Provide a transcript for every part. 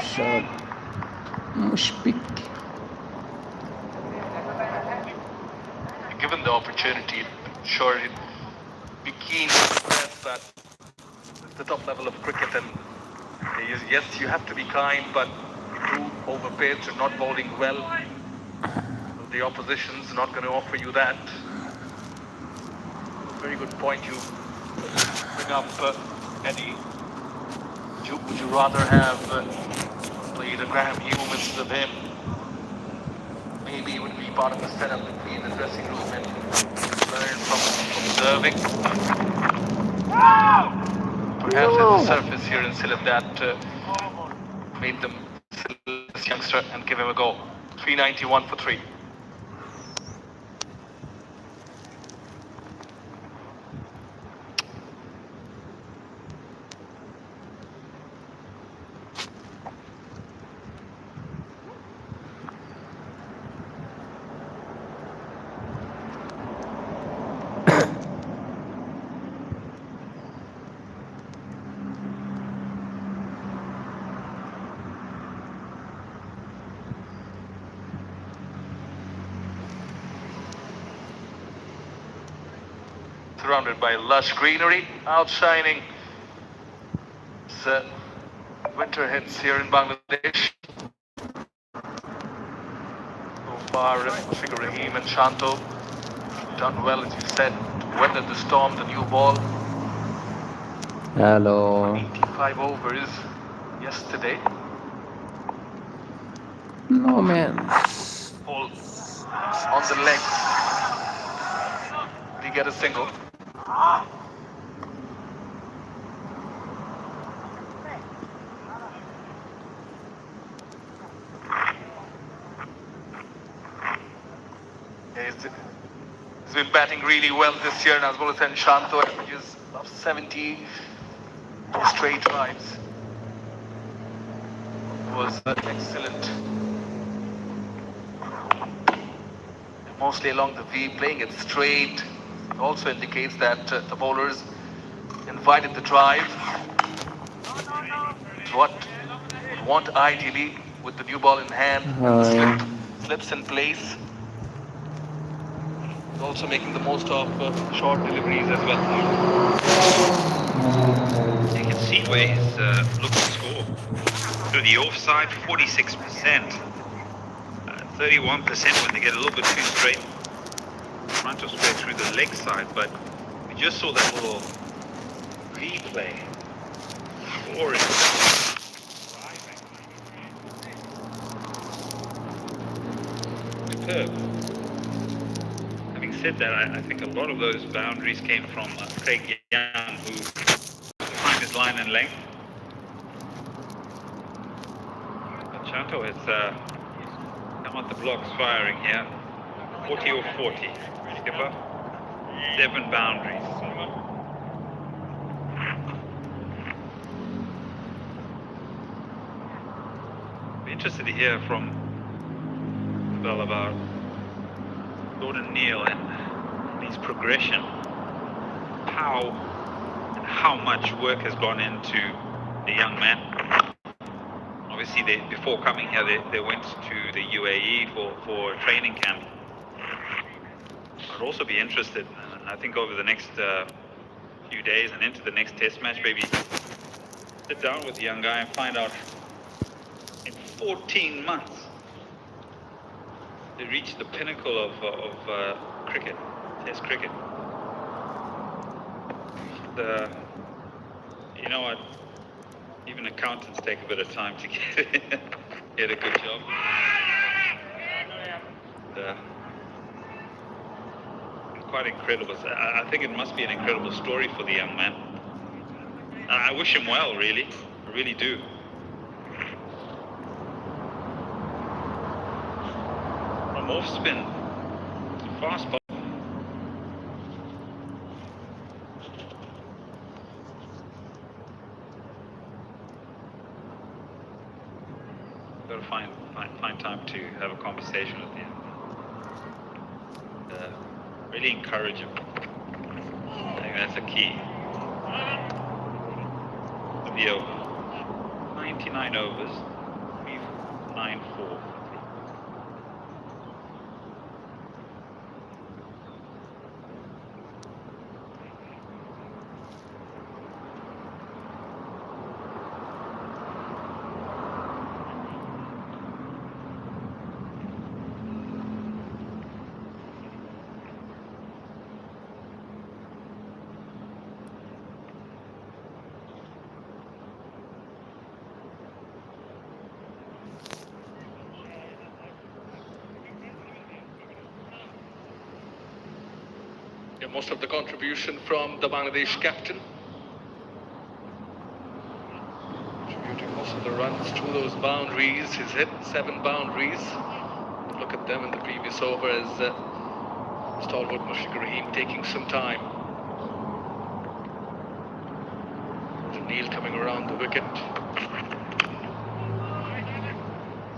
شغل مشبك. Given the opportunity, sure he'd be keen to express that it's the top level of cricket, and yes, you have to be kind, but you do overpitch, you're not bowling well. The opposition's not going to offer you that. Very good point you bring up, Eddie. Would you rather have played a Graham Hume instead of him? Maybe it would be part of the setup to be in the dressing room and learn from observing. Perhaps there's a surface here in Silip that made them select this youngster and give him a go. 391 for 3. Surrounded by lush greenery, outshining the winter hits here in Bangladesh. So far, Figure Rahim and Shanto done well, as you said, to weather the storm, the new ball. Hello. 85 overs yesterday. No man. Ball on the legs. Did he get a single? He's been batting really well this year, and as well as Shanto averages of 70 straight drives. Was excellent. Mostly along the V, playing it straight. It also indicates that the bowlers invited the drive. It's what you want ideally with the new ball in hand. Slips in place. Also making the most of short deliveries as well. You can see where he's looking to score. Through the offside, 46%. 31% when they get a little bit too straight. Front or straight through the leg side, but we just saw that little replay. Scoring. Superb. Having said that, I think a lot of those boundaries came from Craig Young, who defined his line and length. But Shanto has come out the blocks firing here. 40 or 40. Skipper. 7 boundaries. Be interested to hear from Bell about Gordon Neal and his progression. How much work has gone into the young man. Obviously, before coming here, they went to the UAE for a training camp. I'd also be interested, I think, over the next few days and into the next test match, maybe sit down with the young guy and find out in 14 months they reached the pinnacle of cricket, test cricket. You know what? Even accountants take a bit of time to get a good job. Quite incredible. I think it must be an incredible story for the young man. I wish him well, really. I really do. From off spin, fast ball. Got to find time to have a conversation with him. Really encourage him. I think that's a key. The 99 overs. 9-4. Most of the contribution from the Bangladesh captain. Contributing most of the runs to those boundaries. He's hit 7 boundaries. Look at them in the previous over as stalwart Mushfiqur Rahim taking some time. Neil coming around the wicket.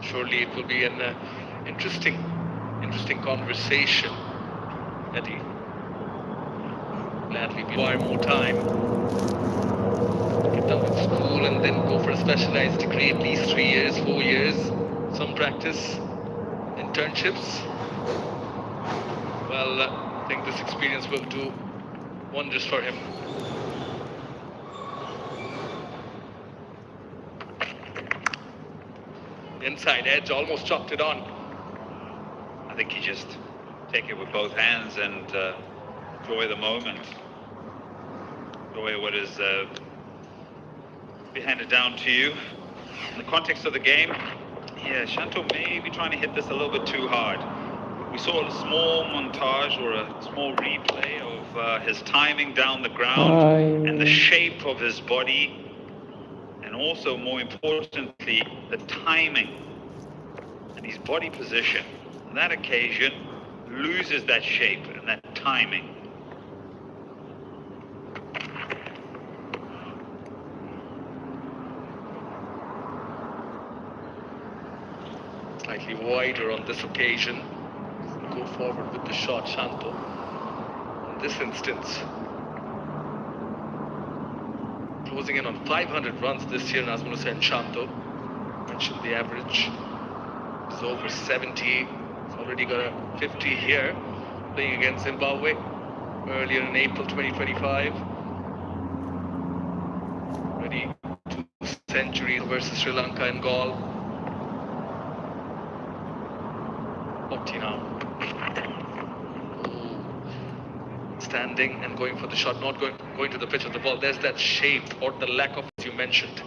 Surely it will be an interesting conversation, Eddie. Gladly require more time. Get done with school and then go for a specialized degree, at least 3 years, 4 years, some practice, internships. Well, I think this experience will do wonders for him. Inside edge, almost chopped it on. I think he just take it with both hands and enjoy the moment. Enjoy what is be handed down to you. In the context of the game, yeah, Shanto may be trying to hit this a little bit too hard. We saw a small montage or a small replay of his timing down the ground and the shape of his body, and also, more importantly, the timing and his body position. On that occasion, loses that shape and that timing. Slightly wider on this occasion. Go forward with the shot, Shanto. In this instance, closing in on 500 runs this year, Nazmul Hussain Shanto. Mentioned the average is over 70. He's already got a 50 here, playing against Zimbabwe earlier in April 2025. Already 2 centuries versus Sri Lanka in Gaul. 40 now. Standing and going for the shot, not going to the pitch of the ball. There's that shape or the lack of, as you mentioned.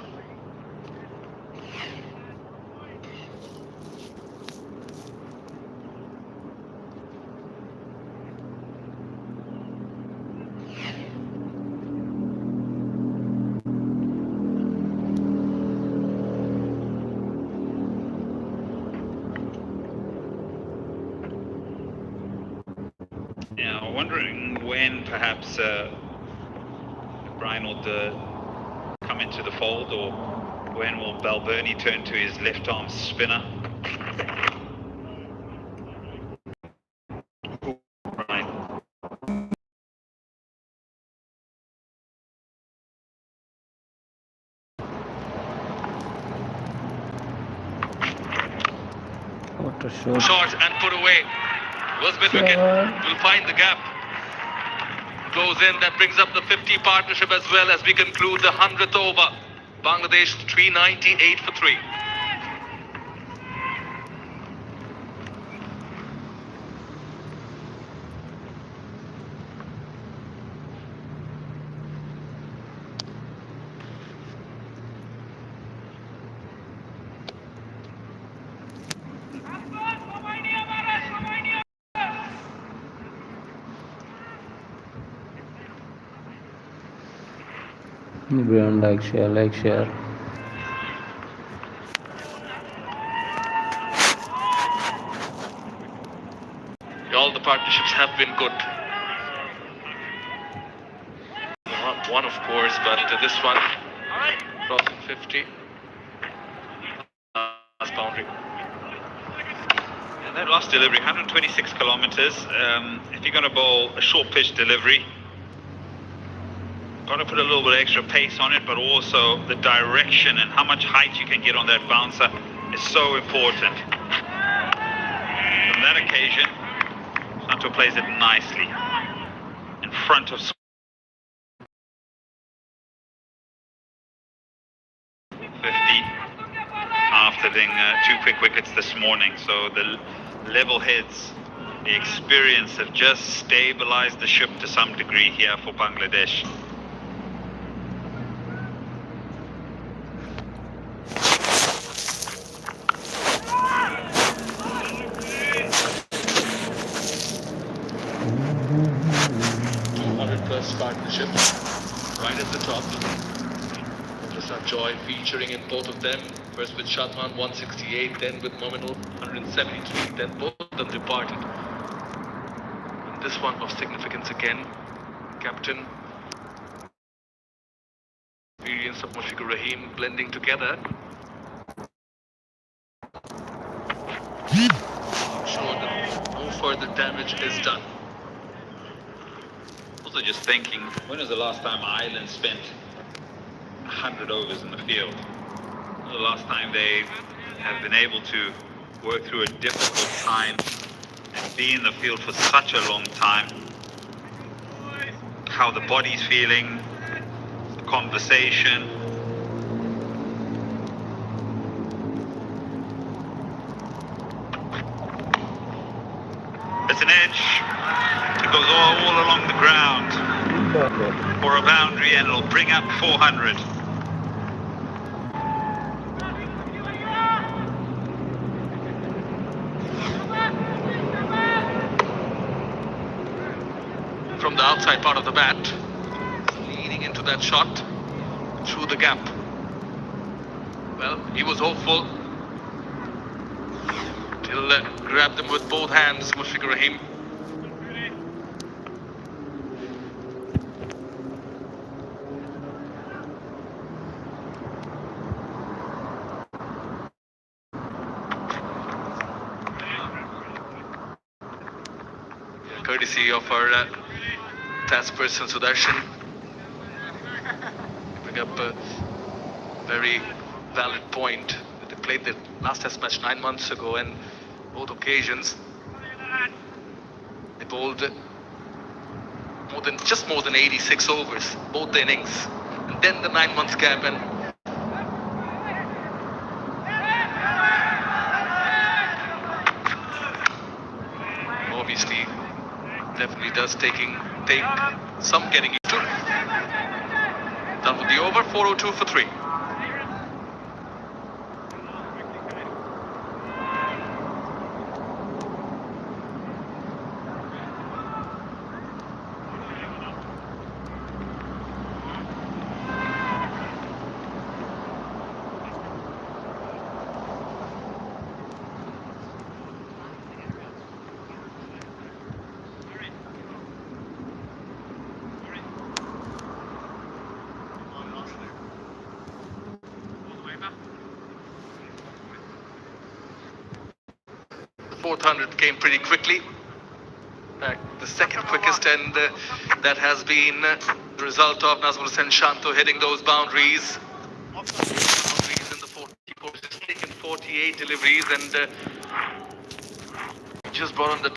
Wondering when perhaps Brian would come into the fold, or when will Balbirnie turn to his left arm spinner? Brian. What a shot. Short and put away. Was mid-wicket, will find the gap. Goes in, that brings up the 50 partnership as well as we conclude the 100th over. Bangladesh 398 for 3. Everyone like, share. All the partnerships have been good. Not one, of course, but this one crossing 50. Last boundary. And that last delivery, 126 kilometers. If you're going to bowl a short pitch delivery, got to put a little bit extra pace on it, but also the direction and how much height you can get on that bouncer is so important. On that occasion, Shanto plays it nicely in front of 50 after being 2 quick wickets this morning. So the level heads, the experience have just stabilized the ship to some degree here for Bangladesh. Plus partnership right at the top. Prasad Joy featuring in both of them. First with Shadman 168, then with Mominal 173. Then both of them departed. And this one of significance again. Captain. Experience of Mushfiqur Rahim blending together. Sure that no further damage is done. Also just thinking, when was the last time Ireland spent 100 overs in the field? When was the last time they have been able to work through a difficult time and be in the field for such a long time? How the body's feeling, the conversation. It's an edge. It goes all along the ground for a boundary, and it'll bring up 400. From the outside part of the bat, leaning into that shot through the gap. Well, he was hopeful. He'll grab them with both hands, Mushfiqur Rahim. Courtesy of our task person Sudarshan. Bring up a very valid point. They played the last test match 9 months ago, and both occasions they bowled just more than 86 overs, both the innings, and then the 9 months gap, and obviously definitely does take some getting used to. Done with the over, 402 for 3. The 400 came pretty quickly. The second quickest, and that has been the result of Nazmul Hussain Shanto hitting those boundaries. Boundaries in the 40 courses, taken 48 deliveries, and just brought on the